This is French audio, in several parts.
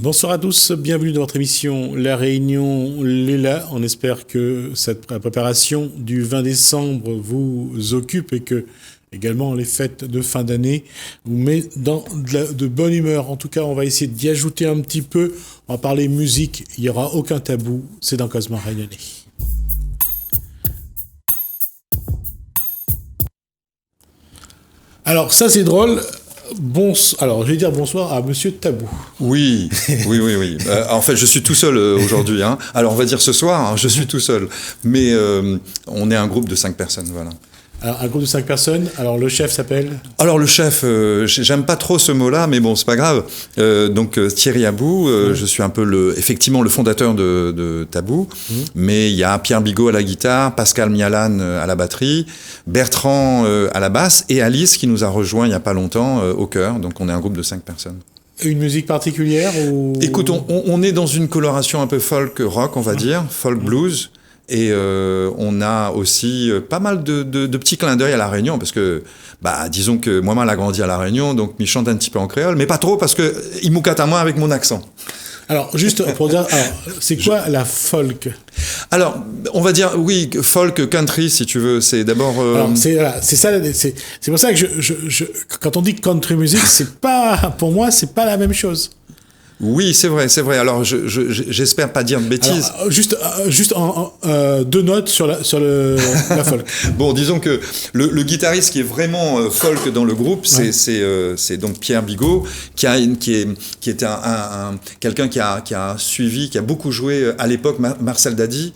Bonsoir à tous, bienvenue dans votre émission La Réunion Léla. On espère que cette préparation du 20 décembre vous occupe et que également les fêtes de fin d'année vous met dans de bonne humeur. En tout cas, on va essayer d'y ajouter un petit peu. On va parler musique, il n'y aura aucun tabou, c'est dans Cosmo Réunionnais. Alors ça c'est drôle. Alors, je vais dire bonsoir à Monsieur Tabou. Oui. En fait, je suis tout seul aujourd'hui. Alors, on va dire ce soir, je suis tout seul. Mais on est un groupe de 5 personnes, voilà. Alors, un groupe de 5 personnes. Alors, le chef s'appelle ? Alors, le chef, j'aime pas trop ce mot-là, mais bon, c'est pas grave. Donc, Thierry Abou, je suis un peu effectivement le fondateur de Tabou. Mais il y a Pierre Bigot à la guitare, Pascal Mialan à la batterie, Bertrand à la basse et Alice qui nous a rejoint il y a pas longtemps au chœur. Donc, on est un groupe de 5 personnes. Une musique particulière ou... Écoute, on est dans une coloration un peu folk rock, on va dire, folk blues. Et on a aussi pas mal de petits clins d'œil à La Réunion, parce que, disons que moi-même, a grandi à La Réunion, donc je chante un petit peu en créole, mais pas trop, parce que il m'oucate à moi avec mon accent. Alors, juste pour dire, c'est quoi la folk ? Alors, on va dire, oui, folk country, si tu veux, c'est d'abord... c'est ça, c'est pour ça que quand on dit country music, pour moi, c'est pas la même chose. Oui, c'est vrai. Alors, j'espère pas dire de bêtises. Alors, juste 2 notes sur la folk. Bon, disons que le guitariste qui est vraiment folk dans le groupe, c'est donc Pierre Bigot, qui était quelqu'un qui a suivi, qui a beaucoup joué à l'époque Marcel Dady,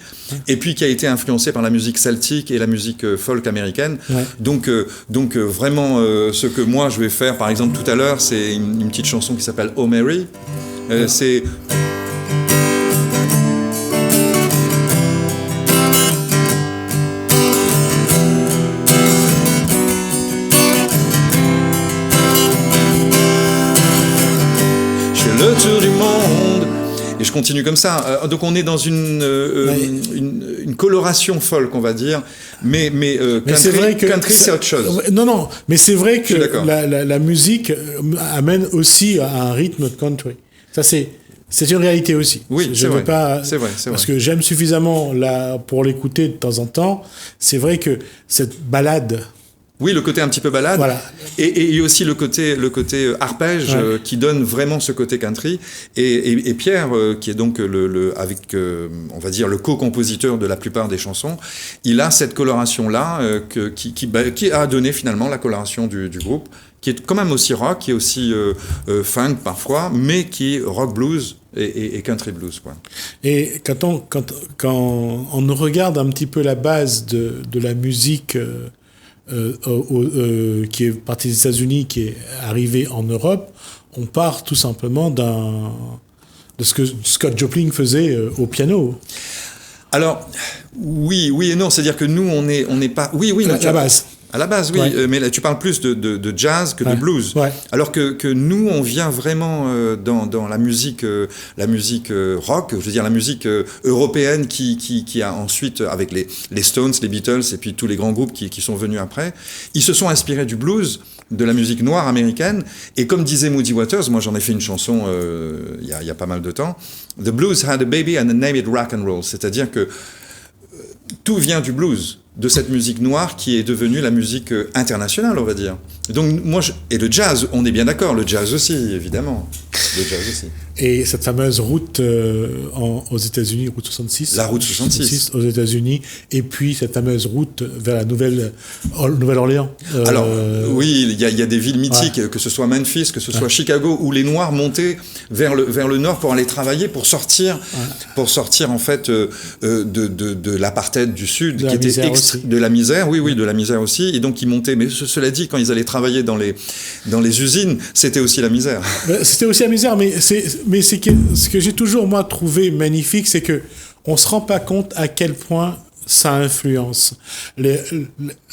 et puis qui a été influencé par la musique celtique et la musique folk américaine. Ouais. Donc vraiment, ce que moi je vais faire, par exemple tout à l'heure, c'est une petite chanson qui s'appelle Oh Mary. C'est... Je fais le tour du monde et je continue comme ça. Donc on est dans une coloration folk, on va dire, mais c'est vrai que country, c'est autre chose. Non, mais c'est vrai que la musique amène aussi à un rythme country. Ça, c'est une réalité aussi. Oui, je veux pas, c'est vrai. Parce que j'aime suffisamment pour l'écouter de temps en temps. C'est vrai que cette balade. Oui, le côté un petit peu balade. Voilà. Et aussi le côté arpège qui donne vraiment ce côté country. Et Pierre, qui est donc on va dire le co-compositeur de la plupart des chansons, il a cette coloration-là qui a donné finalement la coloration du groupe, qui est quand même aussi rock, qui est aussi funk parfois, mais qui est rock blues et country blues, quoi. Et quand on regarde un petit peu la base de la musique qui est partie des États-Unis, qui est arrivée en Europe, on part tout simplement de ce que Scott Joplin faisait au piano. Alors, oui et non, c'est-à-dire que nous, on n'est pas... Oui, la base. À la base, oui, mais là, tu parles plus de jazz que de blues. Ouais. Alors que nous, on vient vraiment dans la musique rock, je veux dire la musique européenne qui a ensuite, avec les Stones, les Beatles et puis tous les grands groupes qui sont venus après, ils se sont inspirés du blues, de la musique noire américaine. Et comme disait Muddy Waters, moi j'en ai fait une chanson il y a pas mal de temps, The blues had a baby and they named it rock and roll. C'est-à-dire que tout vient du blues, de cette musique noire qui est devenue la musique internationale, on va dire. Donc et le jazz, on est bien d'accord, le jazz aussi, évidemment. Le jazz aussi. Et cette fameuse route aux États-Unis, route 66. La route 66 aux États-Unis, et puis cette fameuse route vers la Nouvelle-Orléans. Alors, oui, il y a des villes mythiques, que ce soit Memphis, que ce soit Chicago, où les Noirs montaient vers le nord pour aller travailler, pour sortir en fait de l'apartheid du Sud, qui était de la misère, oui, de la misère aussi, et donc ils montaient. Mais cela dit, quand ils allaient travailler dans les usines, c'était aussi la misère. C'était aussi la misère, mais ce que j'ai toujours moi trouvé magnifique, c'est que on se rend pas compte à quel point ça influence.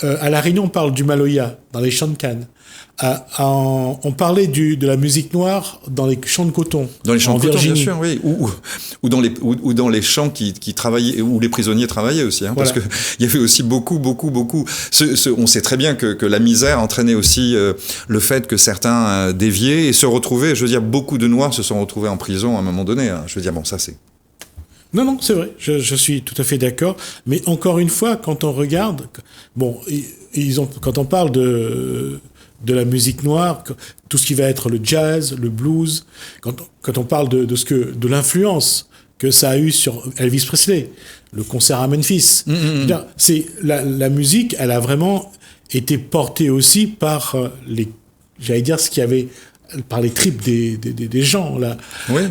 À La Réunion, on parle du Maloya dans les champs de canne. On parlait de la musique noire dans les champs de coton. Dans les champs de coton, Virginie. bien sûr, oui. Ou dans les champs qui travaillaient, où les prisonniers travaillaient aussi. Voilà. Parce qu'il y avait aussi beaucoup. On sait très bien que la misère entraînait aussi le fait que certains déviaient et se retrouvaient. Je veux dire, beaucoup de Noirs se sont retrouvés en prison à un moment donné. Hein. Je veux dire, bon, ça c'est... Non, c'est vrai, je suis tout à fait d'accord. Mais encore une fois, quand on regarde, bon, quand on parle de la musique noire, tout ce qui va être le jazz, le blues, quand on parle de l'influence que ça a eu sur Elvis Presley, le concert à Memphis, c'est la musique, elle a vraiment été portée aussi par par les tripes des gens là. Oui.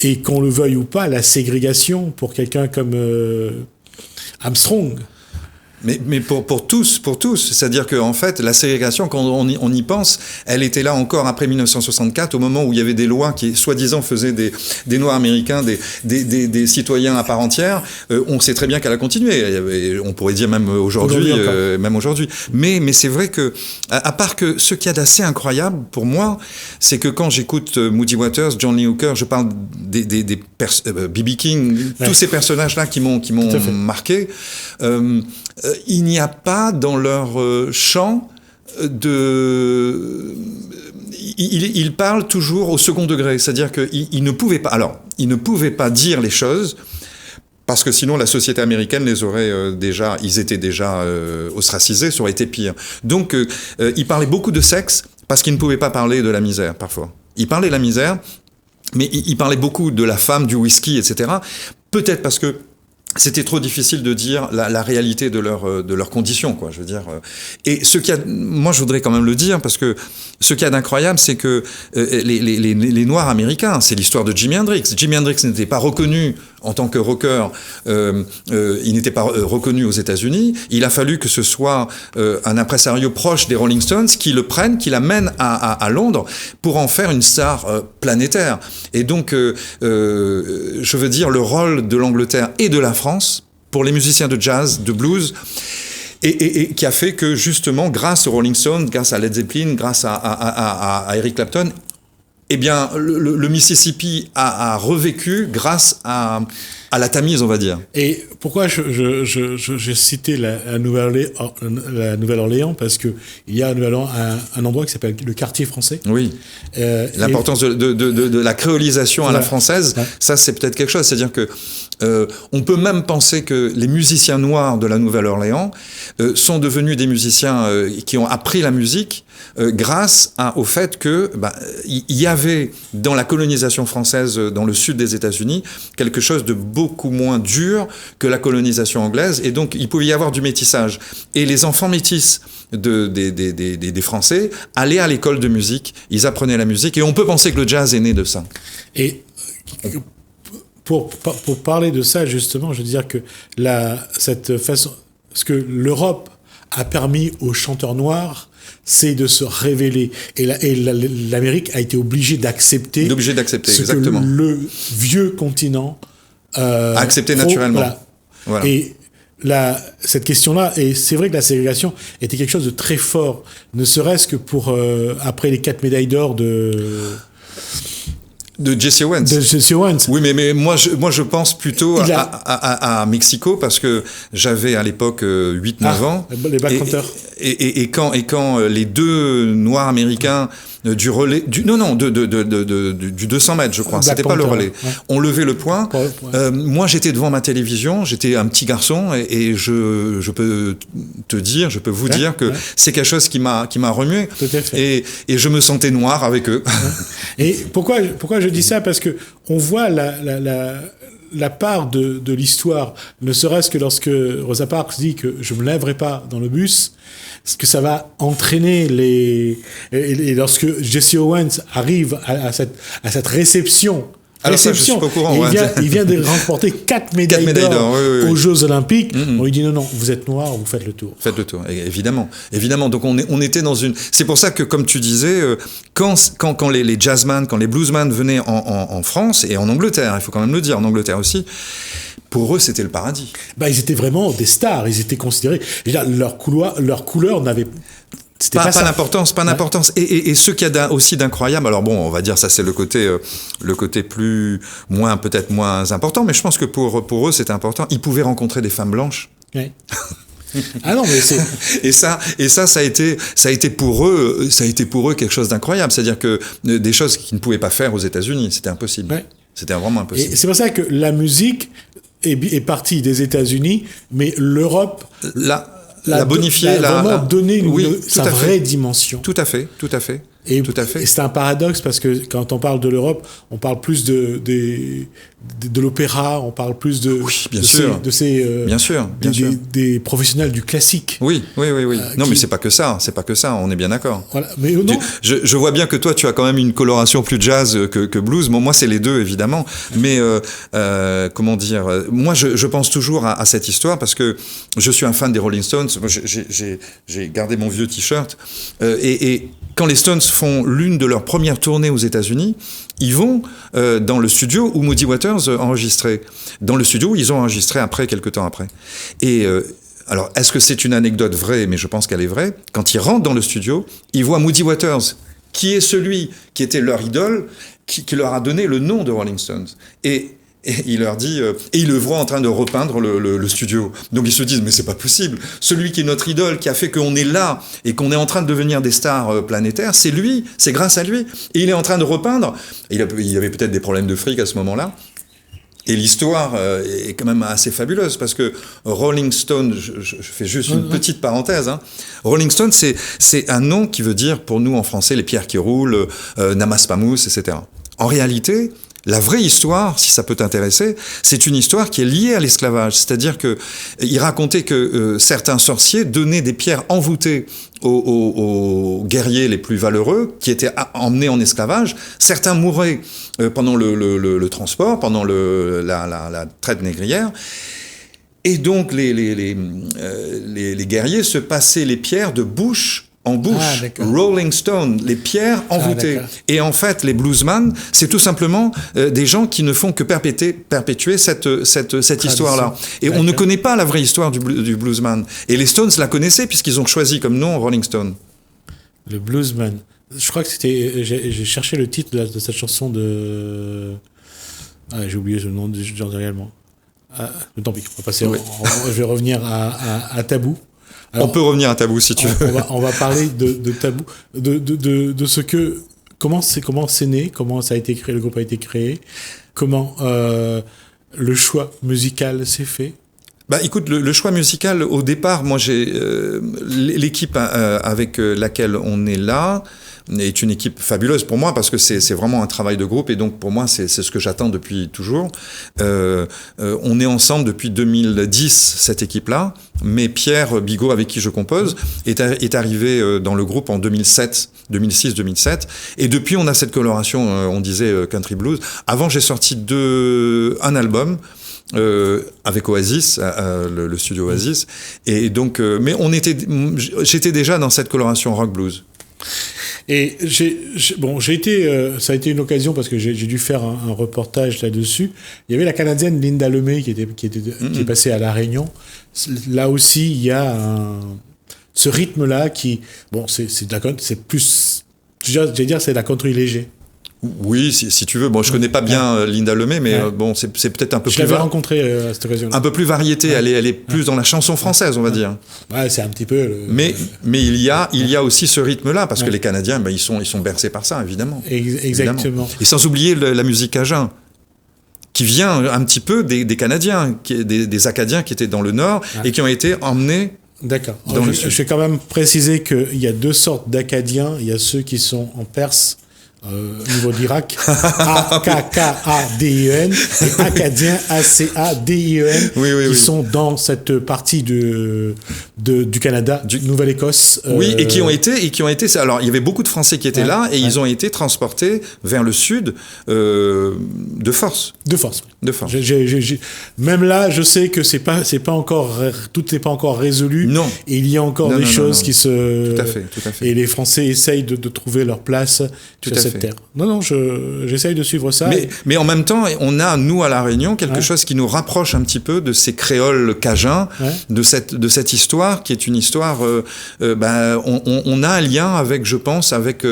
Et qu'on le veuille ou pas, la ségrégation pour quelqu'un comme Armstrong. Mais pour tous, c'est-à-dire qu'en fait, la ségrégation, quand on y pense, elle était là encore après 1964, au moment où il y avait des lois qui, soi-disant, faisaient des Noirs américains des citoyens à part entière. On sait très bien qu'elle a continué. On pourrait dire même aujourd'hui. Mais c'est vrai que, à part que ce qu'il y a d'assez incroyable pour moi, c'est que quand j'écoute Muddy Waters, John Lee Hooker, je parle B.B. King, tous ces personnages-là qui m'ont marqué. Il n'y a pas dans leur chant ils parlent toujours au second degré, c'est-à-dire qu'ils ne pouvaient pas. Alors, ils ne pouvaient pas dire les choses parce que sinon la société américaine les aurait ils étaient déjà ostracisés, ça aurait été pire. Donc, ils parlaient beaucoup de sexe parce qu'ils ne pouvaient pas parler de la misère parfois. Ils parlaient de la misère, mais ils parlaient beaucoup de la femme, du whisky, etc. Peut-être parce que c'était trop difficile de dire la réalité de leurs conditions, quoi. Je veux dire. Et moi, je voudrais quand même le dire parce que ce qu'il y a d'incroyable, c'est que les Noirs américains, c'est l'histoire de Jimi Hendrix. Jimi Hendrix n'était pas reconnu en tant que rocker, il n'était pas reconnu aux États-Unis. Il a fallu que ce soit un impresario proche des Rolling Stones qui le prenne, qui l'amène à Londres pour en faire une star planétaire. Et donc, je veux dire, le rôle de l'Angleterre et de la France pour les musiciens de jazz, de blues, et qui a fait que justement, grâce aux Rolling Stones, grâce à Led Zeppelin, grâce à Eric Clapton, eh bien, le Mississippi a revécu grâce à la Tamise, on va dire. Et pourquoi j'ai cité la Nouvelle-Orléans, parce que il y a à Nouvelle-Orléans un endroit qui s'appelle le quartier français. Oui. L'importance de la créolisation à la française, ça c'est peut-être quelque chose. C'est-à-dire que on peut même penser que les musiciens noirs de la Nouvelle-Orléans sont devenus des musiciens qui ont appris la musique grâce au fait que il y avait dans la colonisation française dans le sud des États-Unis quelque chose de beaucoup moins dur que la colonisation anglaise, et donc il pouvait y avoir du métissage. Et les enfants métis des Français allaient à l'école de musique, ils apprenaient la musique, et on peut penser que le jazz est né de ça. Et pour parler de ça, justement, je veux dire que cette façon, ce que l'Europe a permis aux chanteurs noirs, c'est de se révéler. Et l'Amérique a été obligée d'accepter ce exactement. Que le vieux continent accepté naturellement. Voilà. Et cette question-là, et c'est vrai que la ségrégation était quelque chose de très fort, ne serait-ce que pour après les 4 médailles d'or de Jesse Owens. Oui, mais moi je pense plutôt à Mexico, parce que j'avais à l'époque 8-9 ans. Les Black Panthers. Et quand les deux Noirs américains du relais, du 200 mètres, je crois, c'était pas le relais, ont levé le poing. Moi, j'étais devant ma télévision, j'étais un petit garçon, et je peux vous dire que c'est quelque chose qui m'a remué. Tout à fait. Et je me sentais noir avec eux. Et pourquoi je dis ça? Parce que on voit la part de l'histoire, ne serait-ce que lorsque Rosa Parks dit que je me lèverai pas dans le bus, ce que ça va entraîner et lorsque Jesse Owens arrive à cette réception Alors ça, je suis pas au courant. Il vient de remporter 4 médailles d'or aux Jeux Olympiques. On lui dit non, vous êtes noir, vous faites le tour. Faites le tour, évidemment. Donc on était dans une... C'est pour ça que, comme tu disais, quand les jazzman, quand les bluesman venaient en France et en Angleterre, il faut quand même le dire, en Angleterre aussi, pour eux, c'était le paradis. Ils étaient vraiment des stars. Ils étaient considérés... Leur couleur n'avait... Pas d'importance. Et ce qu'il y a aussi d'incroyable, alors bon, on va dire ça, c'est le côté peut-être moins important, mais je pense que pour eux, c'était important. Ils pouvaient rencontrer des femmes blanches. Oui. Ah non, mais c'est... et ça a été pour eux quelque chose d'incroyable. C'est-à-dire que des choses qu'ils ne pouvaient pas faire aux États-Unis, c'était impossible. Ouais. C'était vraiment impossible. Et c'est pour ça que la musique est partie des États-Unis, mais l'Europe la bonifier, vraiment donner sa vraie dimension. Tout à fait. Et c'est un paradoxe parce que quand on parle de l'Europe, on parle plus de l'opéra, on parle plus des professionnels du classique. Oui. Non, mais c'est pas que ça, on est bien d'accord. Voilà. Mais non. Je vois bien que toi, tu as quand même une coloration plus jazz que blues. Moi, c'est les deux, évidemment. Mais comment dire, moi, je pense toujours à cette histoire parce que je suis un fan des Rolling Stones. Moi, j'ai gardé mon vieux t-shirt et quand les Stones font l'une de leurs premières tournées aux États-Unis, ils vont dans le studio où Muddy Waters enregistrait. Dans le studio où ils ont enregistré quelques temps après. Et alors, est-ce que c'est une anecdote vraie? Mais je pense qu'elle est vraie. Quand ils rentrent dans le studio, ils voient Muddy Waters, qui est celui qui était leur idole, qui leur a donné le nom de Rolling Stones. Et il leur dit, et ils le voient en train de repeindre le studio. Donc ils se disent, mais c'est pas possible. Celui qui est notre idole, qui a fait qu'on est là et qu'on est en train de devenir des stars planétaires, c'est lui, c'est grâce à lui. Et il est en train de repeindre. Il y avait peut-être des problèmes de fric à ce moment-là. Et l'histoire est quand même assez fabuleuse parce que Rolling Stone, je fais juste une petite parenthèse, hein. Rolling Stone, c'est un nom qui veut dire pour nous en français les pierres qui roulent, Namas Pamous, etc. En réalité, la vraie histoire, si ça peut t'intéresser, c'est une histoire qui est liée à l'esclavage. C'est-à-dire que il racontait que certains sorciers donnaient des pierres envoûtées aux guerriers les plus valeureux qui étaient emmenés en esclavage. Certains mouraient pendant le transport, pendant la traite négrière. Et donc les guerriers se passaient les pierres de bouche en bouche, Rolling Stone, les pierres envoûtées. Et en fait, les bluesman, c'est tout simplement des gens qui ne font que perpétuer cette histoire-là. Et on ne connaît pas la vraie histoire du bluesman. Et les Stones la connaissaient puisqu'ils ont choisi comme nom Rolling Stone. Le bluesman. Je crois que c'était... J'ai cherché le titre de cette chanson de... j'ai oublié le nom également. Mais tant pis, on va passer. Je vais revenir à Tabou. Alors, on peut revenir à Tabou si tu veux. On va parler de Tabou, de ce que comment c'est né, comment ça a été créé, le groupe a été créé, comment le choix musical s'est fait. Écoute, le choix musical au départ, moi j'ai l'équipe avec laquelle on est là est une équipe fabuleuse pour moi parce que c'est vraiment un travail de groupe et donc pour moi c'est ce que j'attends depuis toujours. On est ensemble depuis 2010 cette équipe-là, mais Pierre Bigot avec qui je compose est arrivé dans le groupe en 2006-2007 et depuis on a cette coloration, on disait country blues. Avant j'ai sorti un album. Avec Oasis, le studio Oasis, et donc, mais j'étais déjà dans cette coloration rock blues. Et ça a été une occasion parce que j'ai dû faire un reportage là-dessus. Il y avait la Canadienne Linda Lemay qui est passée à La Réunion. Là aussi, il y a ce rythme-là qui, c'est plus, j'allais dire, c'est de la country léger. Oui, si tu veux. Bon, je connais pas bien Linda Lemay, mais c'est peut-être un peu plus... Je l'avais rencontrée à cette occasion. Un peu plus variété, elle est plus dans la chanson française, on va dire. Ouais, c'est un petit peu... Mais il y a aussi ce rythme-là, parce que les Canadiens, ils sont bercés par ça, évidemment. Exactement. Évidemment. Et sans oublier la musique cajun, qui vient un petit peu des Canadiens, des Acadiens qui étaient dans le Nord, et qui ont été emmenés... D'accord. Je vais quand même préciser qu'il y a deux sortes d'Acadiens. Il y a ceux qui sont en Perse, au niveau de l'Irak, A-K-K-A-D-I-E-N, et Acadiens, A-C-A-D-I-E-N, qui sont dans cette partie du Canada, Nouvelle-Écosse. Oui, et qui ont été. Alors, il y avait beaucoup de Français qui étaient là, et ils ont été transportés vers le sud de force. De force. Même là, je sais que tout n'est pas encore résolu. Non. Et il y a encore des choses qui se. Tout à fait. Et les Français essayent de trouver leur place sur cette terre. Non, j'essaye de suivre ça. Mais en même temps, on a, nous, à La Réunion, quelque chose qui nous rapproche un petit peu de ces créoles cajuns, de cette histoire, qui est une histoire... on a un lien avec, je pense, avec...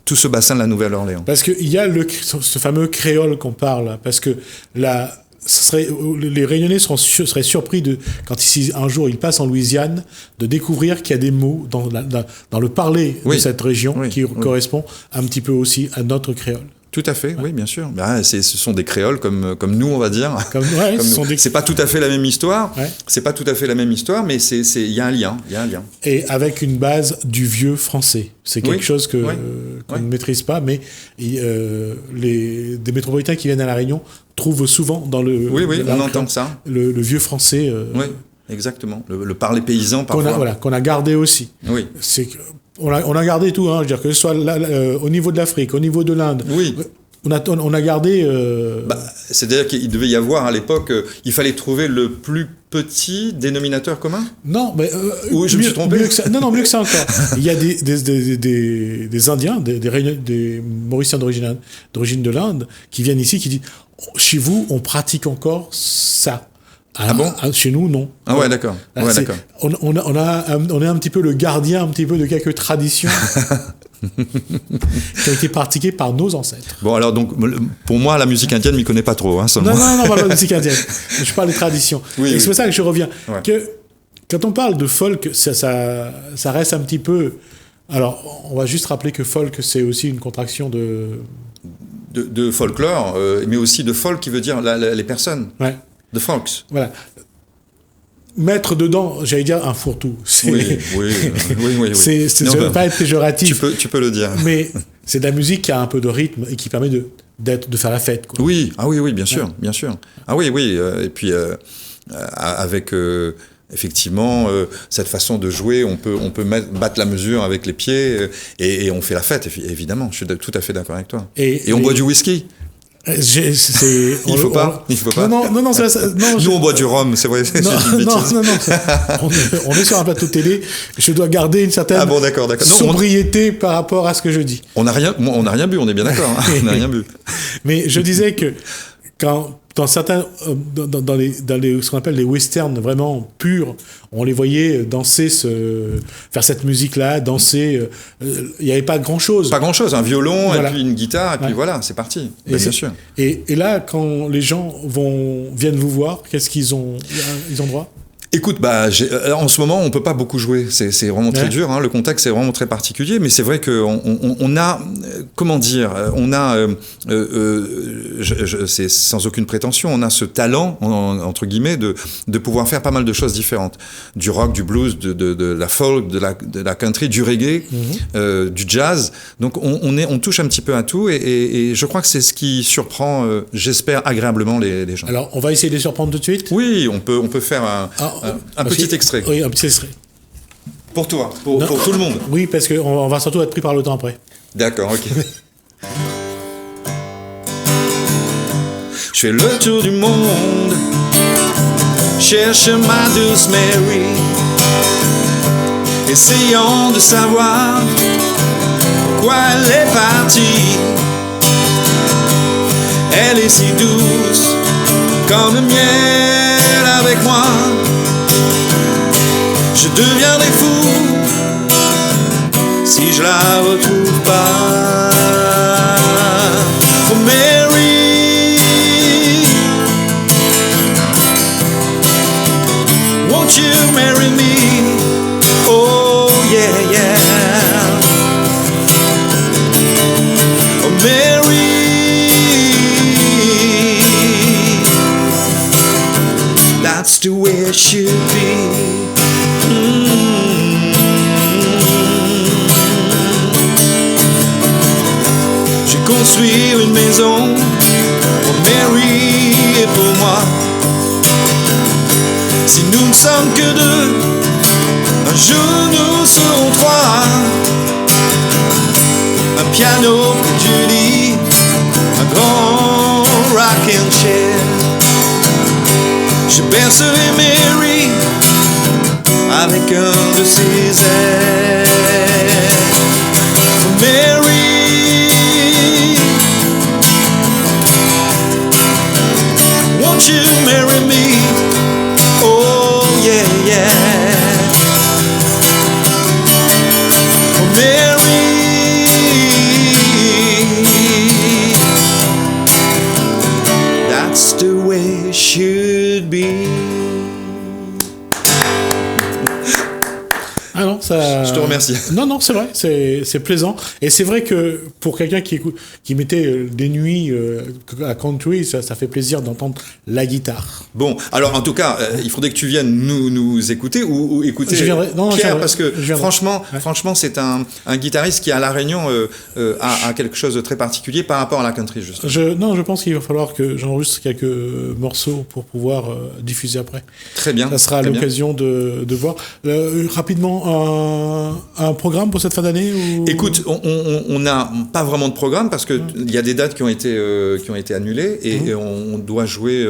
tout ce bassin de la Nouvelle-Orléans. Parce qu'il y a ce fameux créole qu'on parle, parce que les Réunionnais seraient surpris quand un jour ils passent en Louisiane, de découvrir qu'il y a des mots dans le parler de cette région qui correspond un petit peu aussi à notre créole. Tout à fait, oui, bien sûr. Ce sont des créoles comme nous, on va dire. C'est pas tout à fait la même histoire. C'est pas tout à fait la même histoire, mais il y a un lien. Et avec une base du vieux français. C'est quelque chose qu'on ne maîtrise pas, mais des métropolitains qui viennent à La Réunion trouvent souvent dans le... Oui, on entend ça. Le vieux français... oui, exactement. Le parler paysan, parfois. Qu'on a gardé aussi. Oui. On a gardé tout, je veux dire, que ce soit au niveau de l'Afrique, au niveau de l'Inde. Oui. On a gardé... c'est-à-dire qu'il devait y avoir, à l'époque, il fallait trouver le plus petit dénominateur commun ? Non, mais... je me suis trompé ? Mieux que ça encore. Il y a des Indiens, des Mauriciens d'origine de l'Inde, qui viennent ici, qui disent « Chez vous, on pratique encore ça ». Bon ? Chez nous, non. Ah ouais, d'accord. D'accord. On est un petit peu le gardien un petit peu de quelques traditions qui ont été pratiquées par nos ancêtres. Bon, alors donc, pour moi, la musique indienne, je m'y connais pas trop. Seulement. Non, pas la musique indienne. Je parle des traditions. Oui. C'est pour ça que je reviens. Que quand on parle de folk, ça reste un petit peu... Alors, on va juste rappeler que folk, c'est aussi une contraction de folklore, mais aussi de folk qui veut dire les personnes. Ouais. The Folks. Voilà. Mettre dedans, j'allais dire un fourre-tout. Oui. Ça ne veut pas être péjoratif. Tu peux le dire. Mais c'est de la musique qui a un peu de rythme et qui permet de faire la fête. Quoi. Oui, bien sûr. Ah oui. Et puis, avec... effectivement, cette façon de jouer, on peut battre la mesure avec les pieds et on fait la fête, évidemment. Je suis tout à fait d'accord avec toi. Et on boit du whisky. Il faut pas. Non, nous on boit du rhum, c'est vrai. Non. On est sur un plateau de télé. Je dois garder une certaine sobriété par rapport à ce que je dis. On n'a rien bu, on est bien d'accord. On n'a rien bu. Mais je disais que dans certains, dans ce qu'on appelle les westerns vraiment purs, on les voyait danser, faire cette musique-là, danser. Il n'y avait pas grand-chose. Pas grand-chose, un violon et puis une guitare, et puis voilà, c'est parti. Bien sûr. Et là, quand les gens viennent vous voir, qu'est-ce qu'ils ont droit ? Écoute, en ce moment, on peut pas beaucoup jouer. C'est vraiment très dur. Le contexte est vraiment très particulier. Mais c'est vrai qu'on a, comment dire, c'est sans aucune prétention, on a ce talent entre guillemets de pouvoir faire pas mal de choses différentes. Du rock, du blues, de la folk, de la country, du reggae, du jazz. Donc on touche un petit peu à tout. Et je crois que c'est ce qui surprend, j'espère agréablement les gens. Alors, on va essayer de les surprendre tout de suite. Oui, on peut faire un petit extrait. Oui, un petit extrait. Pour toi, pour tout le monde. Oui, parce qu'on va surtout être pris par le temps après. D'accord, ok. Je fais le tour du monde, cherche ma douce Mary, essayant de savoir pourquoi elle est partie. Elle est si douce comme le miel avec moi. Je deviendrai fou si je la retrouve pas. Oh Mary, won't you marry me? Oh yeah, yeah. Oh Mary, that's the way it should be. construire une maison pour Mary et pour moi. Si nous ne sommes que deux, un jour nous serons trois. Un piano près du lit, un grand rocking chair. Je bercerai Mary avec un de ses airs. Mary, won't you marry me? Oh yeah, yeah. Oh Mary, that's the way it should be. Ah non, ça... Je te remercie. Non, c'est vrai, c'est plaisant. Et c'est vrai que pour quelqu'un qui mettait des nuits à country, ça fait plaisir d'entendre la guitare. Bon, alors en tout cas, il faudrait que tu viennes nous écouter ou écouter Pierre, parce que franchement, c'est un guitariste qui à La Réunion a quelque chose de très particulier par rapport à la country, justement. Je pense qu'il va falloir que j'enregistre quelques morceaux pour pouvoir diffuser après. Très bien. Ça sera l'occasion de voir. Rapidement, un programme pour cette fin d'année ou... Écoute, on n'a pas vraiment de programme parce que il y a des dates qui ont été annulées et on doit jouer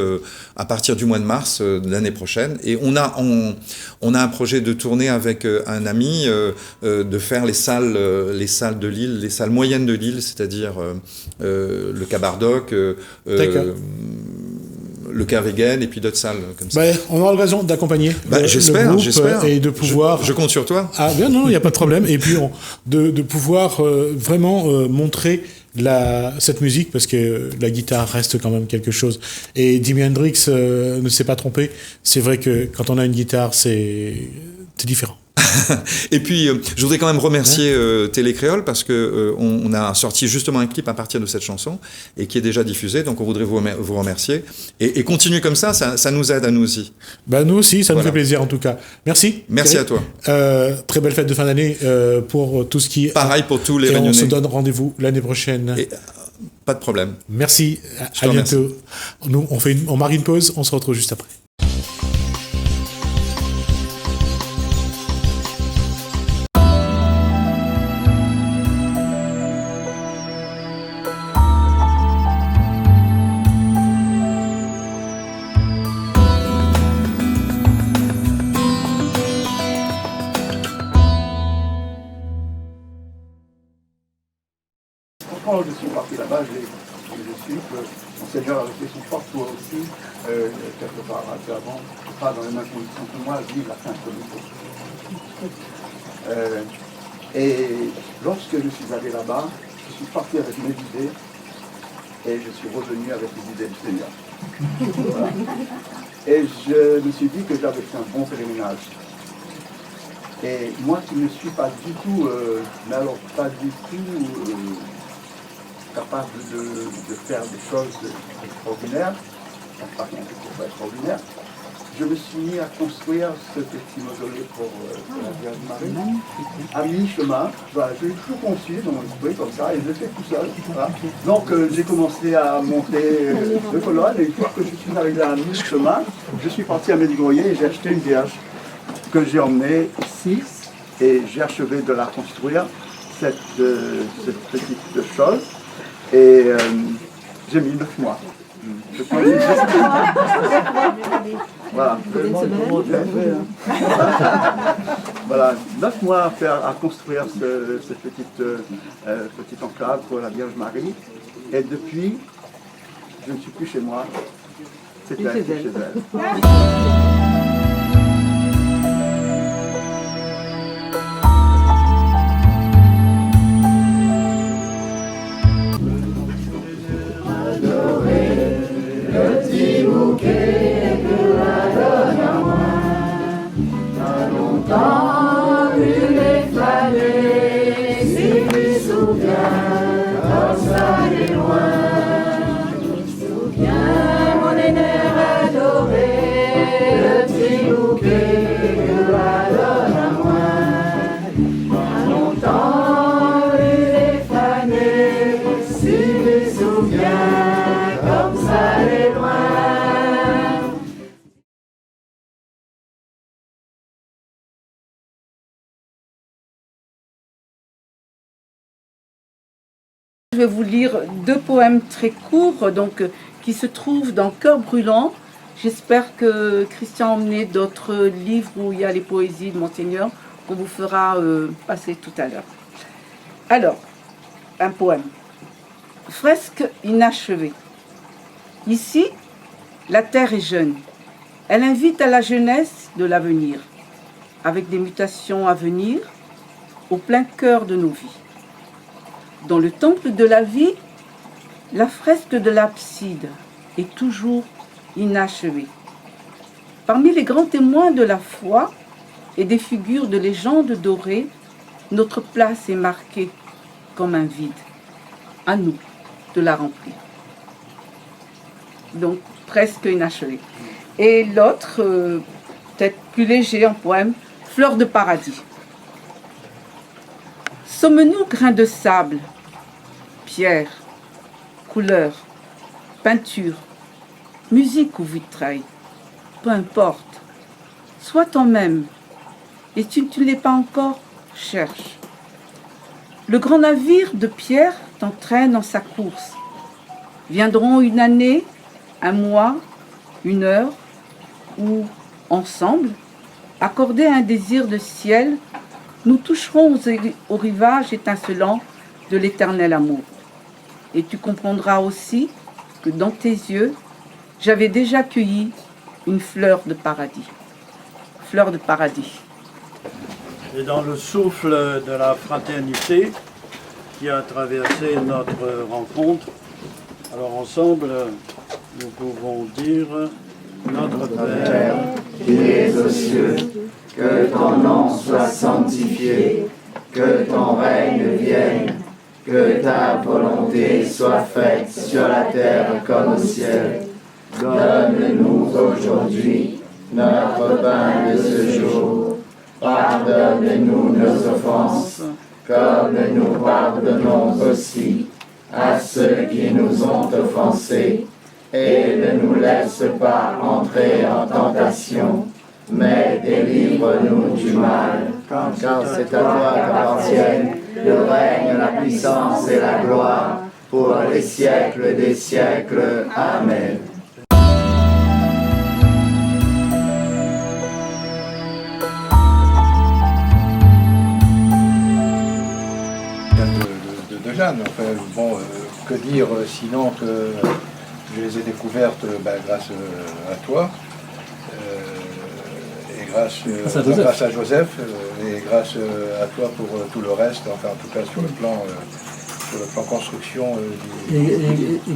à partir du mois de mars de l'année prochaine. Et on a un projet de tournée avec un ami de faire les salles de Lille, les salles moyennes de Lille, c'est-à-dire le Cabardoc, le Carrigan et puis d'autres salles comme ça. On aura l'occasion d'accompagner j'espère, le groupe et de pouvoir... Je compte sur toi. Ah bien non, il n'y a pas de problème. Et puis de pouvoir vraiment montrer cette musique, parce que la guitare reste quand même quelque chose. Et Jimi Hendrix ne s'est pas trompé. C'est vrai que quand on a une guitare, c'est différent. Et puis, je voudrais quand même remercier Télécréole parce que on a sorti justement un clip à partir de cette chanson et qui est déjà diffusé. Donc, on voudrait vous remercier et continuer comme ça nous aide à nous aussi. Nous aussi, ça nous fait plaisir en tout cas. Merci. Merci à toi. Très belle fête de fin d'année pour tout ce qui. Pareil pour tous les Réunionnais. On se donne rendez-vous l'année prochaine. Pas de problème. Merci. À bientôt. Nous, on marque une pause. On se retrouve juste après. Quand je suis parti là-bas, j'ai su que mon Seigneur avait fait son fort toi aussi, quelque part avant, pas dans les mêmes conditions que moi, vivre la fin de et lorsque je suis allé là-bas, je suis parti avec mes idées et je suis revenu avec les idées du Seigneur. Voilà. Et je me suis dit que j'avais fait un bon pèlerinage. Et moi qui ne suis pas du tout, mais alors pas du tout capable de faire des choses extraordinaires, pas rien que ce soit extraordinaire, je me suis mis à construire ce petit mausolée pour la Vierge Marie. À mi-chemin, voilà, je l'ai tout conçu dans mon esprit comme ça, et je l'ai fait tout seul. Voilà. Donc j'ai commencé à monter deux colonnes, et une fois que je suis arrivé à mi-chemin, je suis parti à Medjugorje et j'ai acheté une Vierge que j'ai emmenée ici, et j'ai achevé de la construire, cette petite chose. Et j'ai mis 9 mois. Voilà. Voilà, 9 mois à construire cette petite enclave pour la Vierge Marie. Et depuis, je ne suis plus chez moi. C'est elle qui est chez elle. Mon aîneur adoré. Je vais vous lire 2 poèmes très courts qui se trouvent dans Cœur brûlant. J'espère que Christian a emmené d'autres livres où il y a les poésies de Monseigneur qu'on vous fera passer tout à l'heure. Alors, un poème. Fresque inachevée. Ici, la terre est jeune. Elle invite à la jeunesse de l'avenir, avec des mutations à venir, au plein cœur de nos vies. Dans le temple de la vie, la fresque de l'abside est toujours inachevée. Parmi les grands témoins de la foi et des figures de légendes dorées, notre place est marquée comme un vide. À nous de la remplir. Donc, presque inachevée. Et l'autre, peut-être plus léger en poème, Fleur de paradis. Sommes-nous grains de sable, pierre, couleur, peinture, musique ou vitrail, peu importe, sois toi-même, et si tu ne l'es pas encore, cherche. Le grand navire de pierre t'entraîne en sa course. Viendront une année, un mois, une heure, où, ensemble, accordés à un désir de ciel, nous toucherons au rivage étincelant de l'éternel amour. Et tu comprendras aussi que dans tes yeux, j'avais déjà cueilli une fleur de paradis. Fleur de paradis. Et dans le souffle de la fraternité qui a traversé notre rencontre, alors ensemble, nous pouvons dire Notre Père, qui es aux cieux, que ton nom soit sanctifié, que ton règne vienne, que ta volonté soit faite sur la terre comme au ciel. Donne-nous aujourd'hui notre pain de ce jour. Pardonne-nous nos offenses, comme nous pardonnons aussi à ceux qui nous ont offensés. Et ne nous laisse pas entrer en tentation, mais délivre-nous du mal. Car c'est à toi qu'appartiennent le règne, la puissance et la gloire, pour les siècles des siècles. Amen. De Jeanne, enfin, bon, que dire sinon que je les ai découvertes grâce à toi, et grâce à Joseph, et grâce à toi pour tout le reste, enfin en tout cas sur le plan construction. Et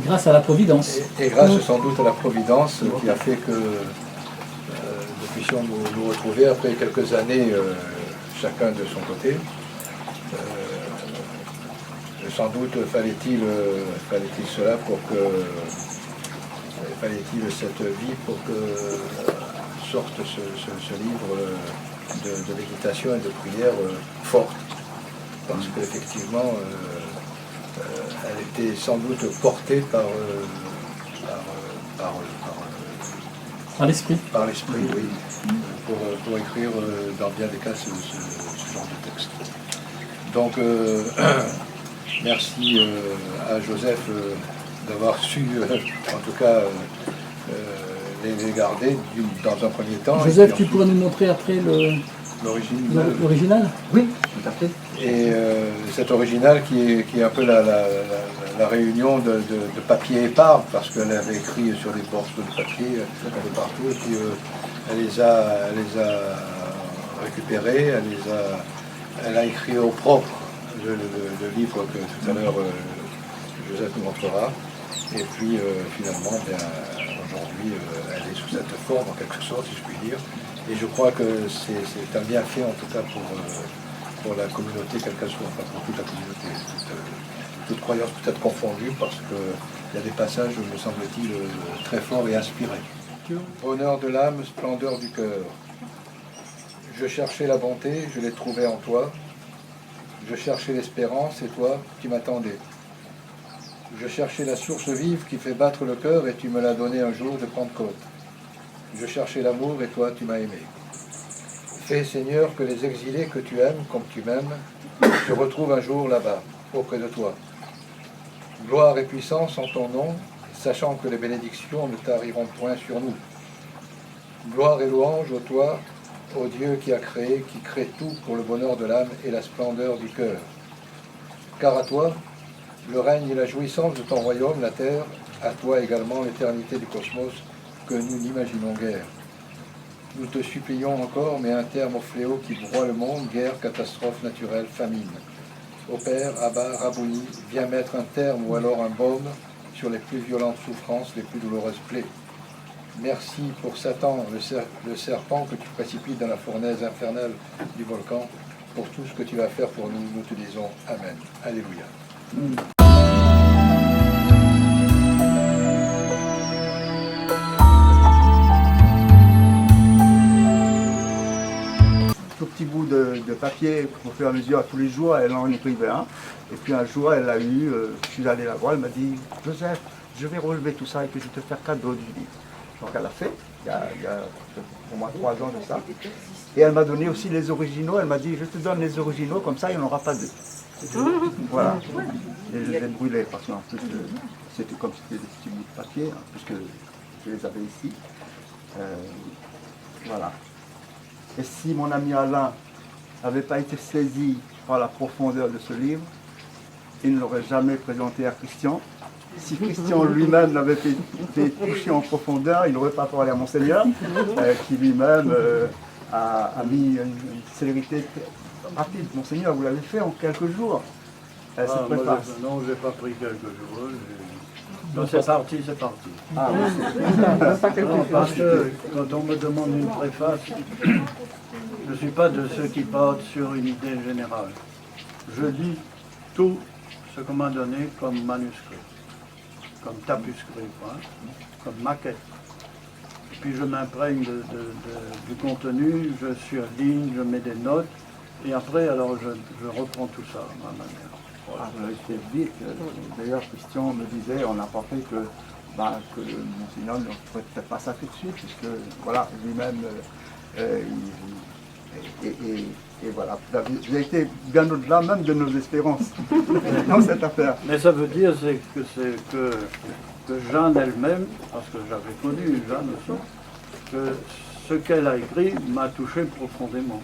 grâce à la Providence. Et grâce sans doute à la Providence qui a fait que nous puissions nous retrouver après quelques années chacun de son côté. Sans doute fallait-il cela pour que fallait-il cette vie pour que sorte ce livre de méditation et de prière forte, parce qu'effectivement elle était sans doute portée par l'esprit. Par l'esprit, oui, pour écrire dans bien des cas ce genre de texte. Donc merci à Joseph d'avoir su, en tout cas, les garder dans un premier temps. Joseph, tu pourrais nous montrer après l'original? Oui, tout à fait. Et cet original qui est un peu la réunion de papier épars, parce qu'elle avait écrit sur des bords de papier un peu partout, et puis elle les a récupérés, elle a écrit au propre le livre que tout à l'heure Joseph nous montrera. Et puis finalement, aujourd'hui, elle est sous cette forme en quelque sorte, si je puis dire. Et je crois que c'est un bienfait en tout cas pour la communauté, quelle qu'elle soit, enfin pour toute la communauté, toute croyance peut-être confondue, parce qu'il y a des passages, me semble-t-il, très forts et inspirés. Honneur de l'âme, splendeur du cœur. Je cherchais la bonté, je l'ai trouvée en toi. Je cherchais l'espérance, et toi, tu m'attendais. Je cherchais la source vive qui fait battre le cœur, et tu me l'as donné un jour de Pentecôte. Je cherchais l'amour, et toi, tu m'as aimé. Fais, Seigneur, que les exilés que tu aimes, comme tu m'aimes, se retrouvent un jour là-bas, auprès de toi. Gloire et puissance en ton nom, sachant que les bénédictions ne t'arriveront point sur nous. Gloire et louange au toi, ô Dieu qui a créé, qui crée tout pour le bonheur de l'âme et la splendeur du cœur. Car à toi, le règne et la jouissance de ton royaume, la terre, à toi également l'éternité du cosmos que nous n'imaginons guère. Nous te supplions encore, mets un terme au fléau qui broie le monde, guerre, catastrophe naturelle, famine. Ô Père, Abba, Rabouni, viens mettre un terme ou alors un baume sur les plus violentes souffrances, les plus douloureuses plaies. Merci pour Satan, le serpent que tu précipites dans la fournaise infernale du volcan, pour tout ce que tu vas faire pour nous, nous te disons Amen. Alléluia. Tout petit bout de papier au fur et à mesure, tous les jours, elle en écrivait un. Et puis un jour, elle l'a eu, je suis allé la voir, elle m'a dit « Joseph, je vais relever tout ça et puis je vais te faire cadeau du livre. » Donc elle l'a fait, il y a pour moi 3 ans de ça. Et elle m'a donné aussi les originaux, elle m'a dit « Je te donne les originaux, comme ça il n'y en aura pas deux. » Voilà. Et je les ai brûlés parce qu'en plus, c'était comme si c'était des petits bouts de papier, hein, puisque je les avais ici. Voilà. Et si mon ami Alain n'avait pas été saisi par la profondeur de ce livre, il ne l'aurait jamais présenté à Christian. Si Christian lui-même l'avait été touché en profondeur, il n'aurait pas parlé à Monseigneur, qui lui-même a mis une célérité rapide. Monseigneur, vous l'avez fait en quelques jours. Non, je n'ai pas pris quelques jours. Non, c'est parti, c'est parti. Ah, Non, parce que quand on me demande une préface, je ne suis pas de ceux qui partent sur une idée générale. Je lis tout ce qu'on m'a donné comme manuscrit, comme tapuscrit, hein, comme maquette. Puis je m'imprègne du contenu, je surligne, je mets des notes, et après, alors je reprends tout ça à ma manière. Ah, vous l'avez fait vite. D'ailleurs, Christian me disait, on a pensé que Monseigneur ne ferait peut-être pas ça tout de suite, puisque voilà, lui-même, et voilà, vous avez été bien au-delà même de nos espérances dans cette affaire. Mais ça veut dire que Jeanne elle-même, parce que j'avais connu Jeanne aussi, que ce qu'elle a écrit m'a touché profondément.